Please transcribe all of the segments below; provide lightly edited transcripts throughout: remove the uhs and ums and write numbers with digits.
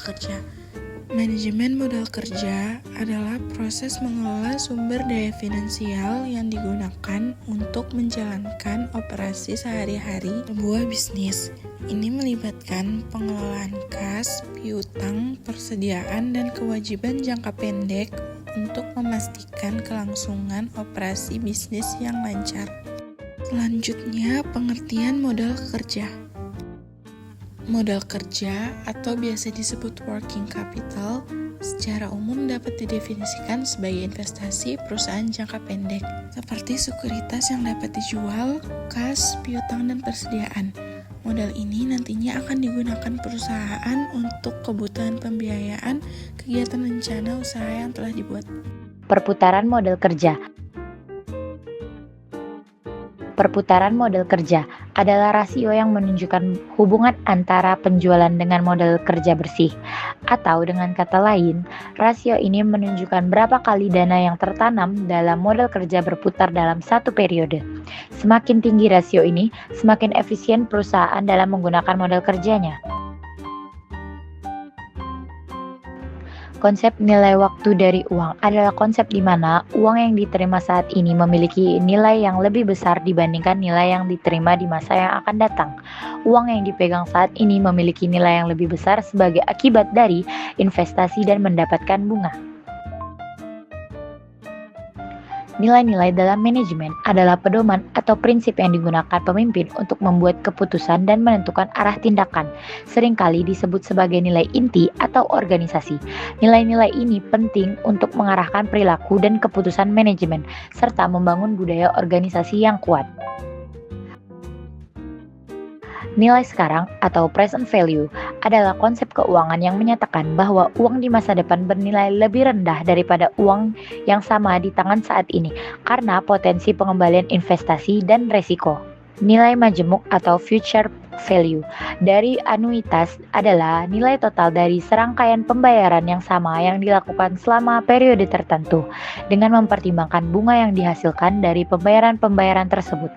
kerja. Manajemen modal kerja adalah proses mengelola sumber daya finansial yang digunakan untuk menjalankan operasi sehari-hari sebuah bisnis. Ini melibatkan pengelolaan kas, piutang, persediaan, dan kewajiban jangka pendek untuk memastikan kelangsungan operasi bisnis yang lancar. Selanjutnya, pengertian modal kerja. Modal kerja atau biasa disebut working capital secara umum dapat didefinisikan sebagai investasi perusahaan jangka pendek seperti sekuritas yang dapat dijual, kas, piutang, dan persediaan. Modal ini nantinya akan digunakan perusahaan untuk kebutuhan pembiayaan kegiatan rencana usaha yang telah dibuat. Perputaran modal kerja. Perputaran modal kerja adalah rasio yang menunjukkan hubungan antara penjualan dengan modal kerja bersih. Atau dengan kata lain, rasio ini menunjukkan berapa kali dana yang tertanam dalam modal kerja berputar dalam satu periode. Semakin tinggi rasio ini, semakin efisien perusahaan dalam menggunakan modal kerjanya. Konsep nilai waktu dari uang adalah konsep di mana uang yang diterima saat ini memiliki nilai yang lebih besar dibandingkan nilai yang diterima di masa yang akan datang. Uang yang dipegang saat ini memiliki nilai yang lebih besar sebagai akibat dari investasi dan mendapatkan bunga. Nilai-nilai dalam manajemen adalah pedoman atau prinsip yang digunakan pemimpin untuk membuat keputusan dan menentukan arah tindakan. Seringkali disebut sebagai nilai inti atau organisasi. Nilai-nilai ini penting untuk mengarahkan perilaku dan keputusan manajemen, serta membangun budaya organisasi yang kuat. Nilai sekarang atau present value adalah konsep keuangan yang menyatakan bahwa uang di masa depan bernilai lebih rendah daripada uang yang sama di tangan saat ini karena potensi pengembalian investasi dan resiko. Nilai majemuk atau future value dari anuitas adalah nilai total dari serangkaian pembayaran yang sama yang dilakukan selama periode tertentu dengan mempertimbangkan bunga yang dihasilkan dari pembayaran-pembayaran tersebut.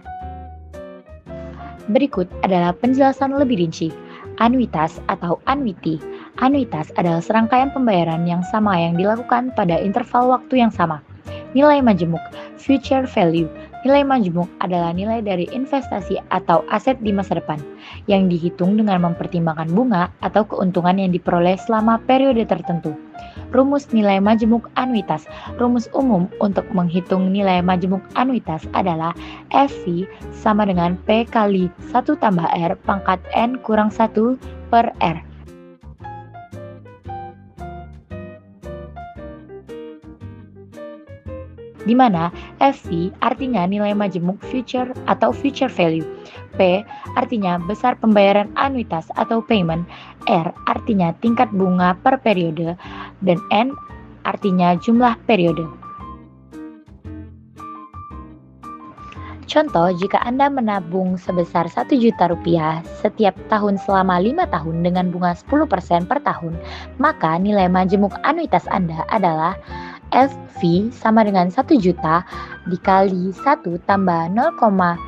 Berikut adalah penjelasan lebih rinci. Anuitas atau annuity. Anuitas adalah serangkaian pembayaran yang sama yang dilakukan pada interval waktu yang sama. Nilai majemuk, future value. Nilai majemuk adalah nilai dari investasi atau aset di masa depan yang dihitung dengan mempertimbangkan bunga atau keuntungan yang diperoleh selama periode tertentu. Rumus nilai majemuk anuitas. Rumus umum untuk menghitung nilai majemuk anuitas adalah FV sama dengan P kali 1 tambah R pangkat N kurang 1 per R. Di mana FV artinya nilai majemuk future atau future value, P artinya besar pembayaran anuitas atau payment, R artinya tingkat bunga per periode, dan N artinya jumlah periode. Contoh, jika Anda menabung sebesar 1 juta rupiah setiap tahun selama 5 tahun dengan bunga 10% per tahun, maka nilai majemuk anuitas Anda adalah FV sama dengan 1 juta dikali 1 tambah 0,10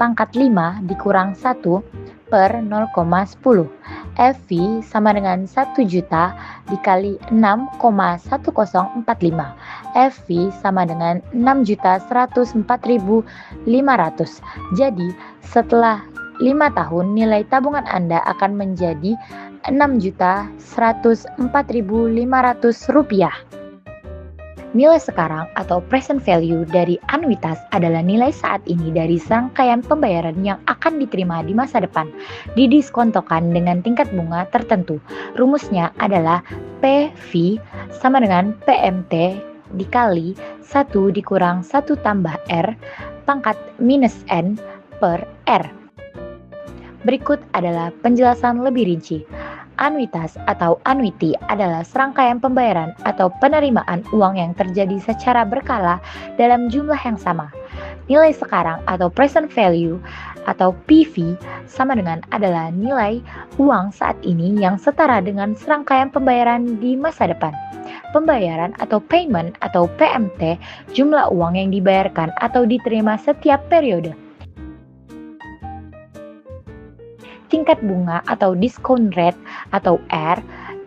pangkat 5 dikurang 1 per 0,10. FV sama dengan 1 juta dikali 6,1045. FV sama dengan 6.104.500. Jadi, setelah 5 tahun nilai tabungan Anda akan menjadi 6.104.500 rupiah. Nilai sekarang atau present value dari anuitas adalah nilai saat ini dari serangkaian pembayaran yang akan diterima di masa depan, didiskontokan dengan tingkat bunga tertentu. Rumusnya adalah PV sama dengan PMT dikali 1 dikurang 1 tambah R pangkat minus N per R. Berikut adalah penjelasan lebih rinci. Anuitas atau annuity adalah serangkaian pembayaran atau penerimaan uang yang terjadi secara berkala dalam jumlah yang sama. Nilai sekarang atau present value atau PV sama dengan adalah nilai uang saat ini yang setara dengan serangkaian pembayaran di masa depan. Pembayaran atau payment atau PMT, jumlah uang yang dibayarkan atau diterima setiap periode. Tingkat bunga atau discount rate atau R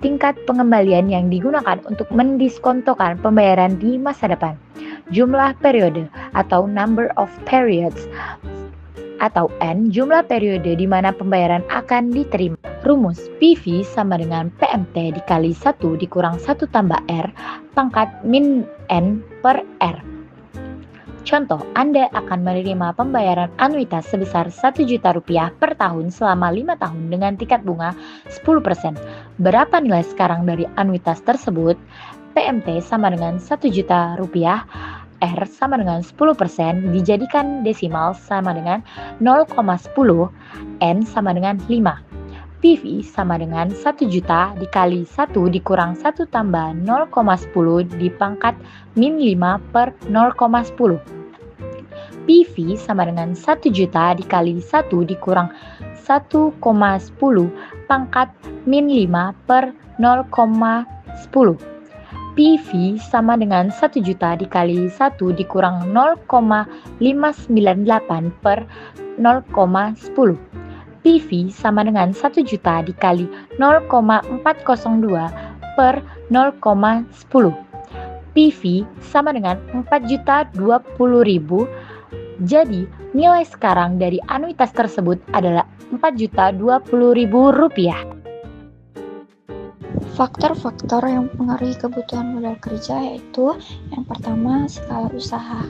tingkat pengembalian yang digunakan untuk mendiskontokan pembayaran di masa depan. Jumlah periode atau number of periods atau N, jumlah periode di mana pembayaran akan diterima. Rumus PV sama dengan PMT dikali 1 dikurang 1 tambah R pangkat min N per R. Contoh, Anda akan menerima pembayaran anuitas sebesar Rp1 juta per tahun selama 5 tahun dengan tingkat bunga 10%. Berapa nilai sekarang dari anuitas tersebut? PMT sama dengan Rp1 juta, R sama dengan 10%, dijadikan desimal sama dengan 0,10, N sama dengan 5. PV sama dengan 1 juta dikali 1 dikurang 1 tambah 0,10 dipangkat min 5 per 0,10. PV sama dengan 1 juta dikali 1 dikurang 1,10 pangkat min 5 per 0,10. PV sama dengan 1 juta dikali 1 dikurang 0,598 per 0,10. PV sama dengan 1 juta dikali 0,402 per 0,10. PV sama dengan 4.020.000. Jadi, nilai sekarang dari anuitas tersebut adalah Rp4.020.000. Faktor-faktor yang mempengaruhi kebutuhan modal kerja yaitu yang pertama, skala usaha.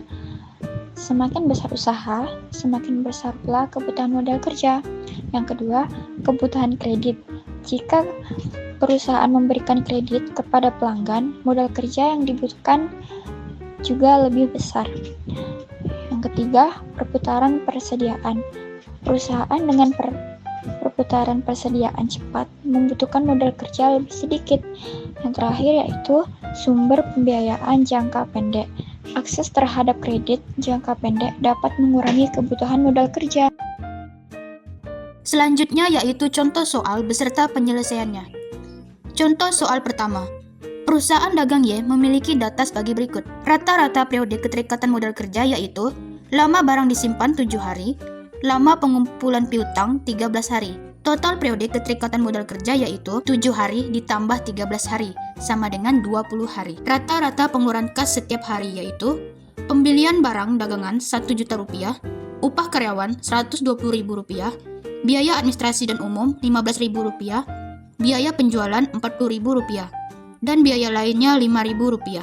Semakin besar usaha, semakin besar pula kebutuhan modal kerja. Yang kedua, kebutuhan kredit. Jika perusahaan memberikan kredit kepada pelanggan, modal kerja yang dibutuhkan juga lebih besar. Yang ketiga, perputaran persediaan. Perusahaan dengan perputaran persediaan cepat membutuhkan modal kerja lebih sedikit. Yang terakhir yaitu sumber pembiayaan jangka pendek. Akses terhadap kredit jangka pendek dapat mengurangi kebutuhan modal kerja. Selanjutnya yaitu contoh soal beserta penyelesaiannya. Contoh soal pertama. Perusahaan dagang Y memiliki data sebagai berikut. Rata-rata periode keterikatan modal kerja yaitu lama barang disimpan 7 hari, lama pengumpulan piutang 13 hari. Total periode keterikatan modal kerja yaitu 7 hari ditambah 13 hari, sama dengan 20 hari. Rata-rata pengeluaran kas setiap hari yaitu pembelian barang dagangan Rp1 juta, upah karyawan Rp120.000, biaya administrasi dan umum Rp15.000, biaya penjualan Rp40.000, dan biaya lainnya Rp5.000.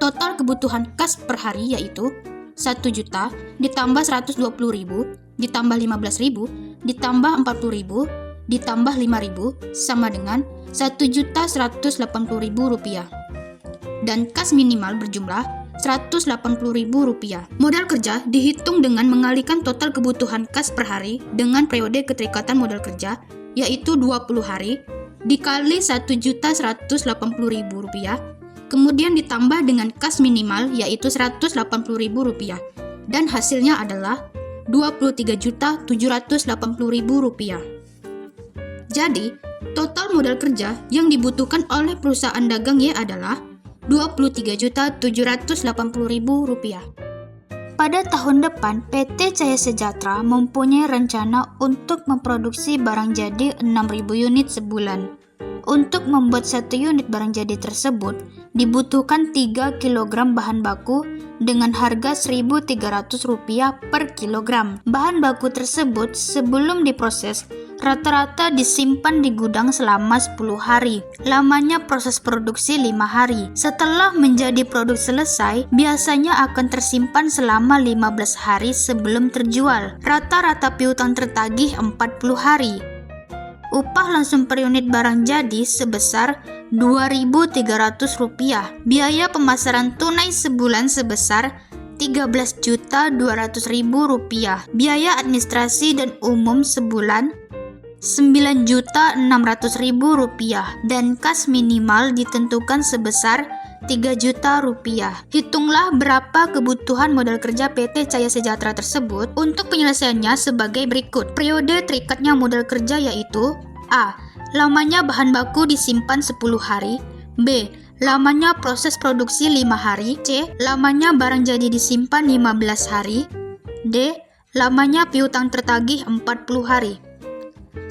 Total kebutuhan kas per hari yaitu 1 juta ditambah 120.000 ditambah 15.000 ditambah 40.000 ditambah 5.000 sama dengan 1.180.000 rupiah. Dan kas minimal berjumlah Rp180.000. Modal kerja dihitung dengan mengalihkan total kebutuhan kas per hari dengan periode keterikatan modal kerja yaitu 20 hari dikali Rp1.180.000 kemudian ditambah dengan kas minimal yaitu Rp180.000 dan hasilnya adalah Rp23.780.000. Jadi, total modal kerja yang dibutuhkan oleh perusahaan dagang Y adalah Rp23.780.000. Pada tahun depan, PT Cahaya Sejahtera mempunyai rencana untuk memproduksi barang jadi 6.000 unit sebulan. Untuk membuat 1 unit barang jadi tersebut, dibutuhkan 3 kg bahan baku dengan harga Rp1.300 per kilogram. Bahan baku tersebut sebelum diproses, rata-rata disimpan di gudang selama 10 hari. Lamanya proses produksi 5 hari. Setelah menjadi produk selesai, biasanya akan tersimpan selama 15 hari sebelum terjual. Rata-rata piutang tertagih 40 hari. Upah langsung per unit barang jadi sebesar Rp2.300. Biaya pemasaran tunai sebulan sebesar Rp13.200.000. Biaya administrasi dan umum sebulan Rp9.600.000 dan kas minimal ditentukan sebesar Rp3 juta. Hitunglah berapa kebutuhan modal kerja PT Cahaya Sejahtera tersebut. Untuk penyelesaiannya sebagai berikut. Periode terikatnya modal kerja yaitu A. Lamanya bahan baku disimpan 10 hari. B. Lamanya proses produksi 5 hari. C. Lamanya barang jadi disimpan 15 hari. D. Lamanya piutang tertagih 40 hari.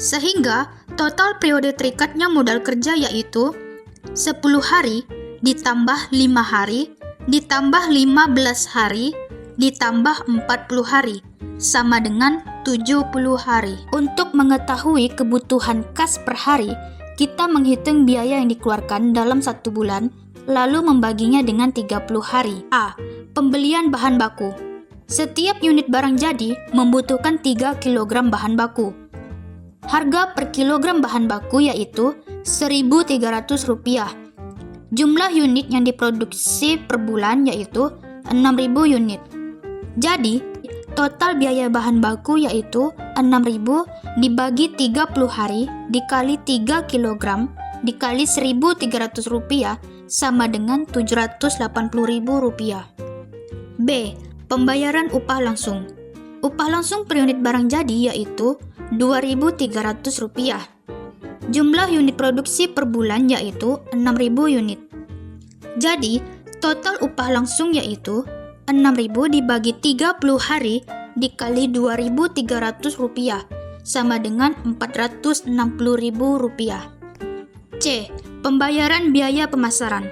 Sehingga Total periode terikatnya modal kerja yaitu 10 hari ditambah 5 hari ditambah 15 hari ditambah 40 hari sama dengan 70 hari. Untuk mengetahui kebutuhan kas per hari, kita menghitung biaya yang dikeluarkan dalam 1 bulan lalu membaginya dengan 30 hari. A. Pembelian bahan baku. Setiap unit barang jadi membutuhkan 3 kg bahan baku. Harga per kilogram bahan baku yaitu Rp1.300. Jumlah unit yang diproduksi per bulan yaitu 6.000 unit. Jadi, total biaya bahan baku yaitu 6.000 dibagi 30 hari dikali 3 kg dikali Rp1.300 sama dengan Rp780.000. B. Pembayaran upah langsung. Upah langsung per unit barang jadi yaitu Rp2.300. Jumlah unit produksi per bulan yaitu 6.000 unit. Jadi, total upah langsung yaitu 6.000 dibagi 30 hari dikali Rp2.300 sama dengan Rp460.000. C. Pembayaran biaya pemasaran.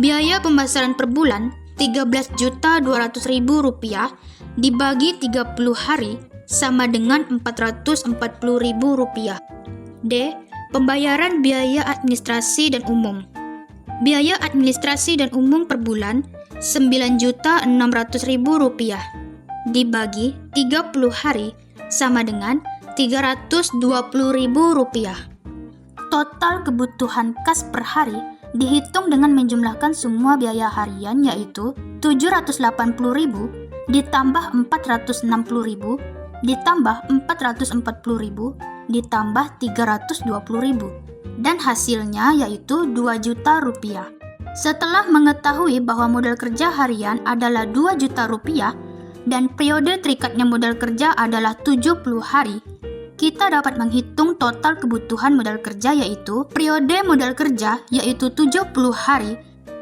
Biaya pemasaran per bulan Rp13.200.000 dibagi 30 hari sama dengan Rp440.000. D. Pembayaran biaya administrasi dan umum. Biaya administrasi dan umum per bulan Rp9.600.000 dibagi 30 hari sama dengan Rp320.000. Total kebutuhan kas per hari dihitung dengan menjumlahkan semua biaya harian yaitu Rp780.000 ditambah Rp460.000 ditambah Rp440.000 ditambah Rp320.000 dan hasilnya yaitu Rp2 juta. Setelah mengetahui bahwa modal kerja harian adalah Rp2 juta dan periode terikatnya modal kerja adalah 70 hari, kita dapat menghitung total kebutuhan modal kerja yaitu periode modal kerja yaitu 70 hari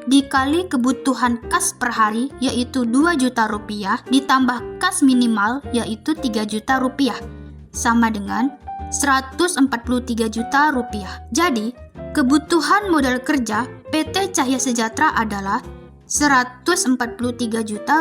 dikali kebutuhan kas per hari yaitu Rp2 juta ditambah kas minimal yaitu Rp3 juta sama dengan Rp143 juta. Jadi, kebutuhan modal kerja PT Cahya Sejahtera adalah Rp143 juta.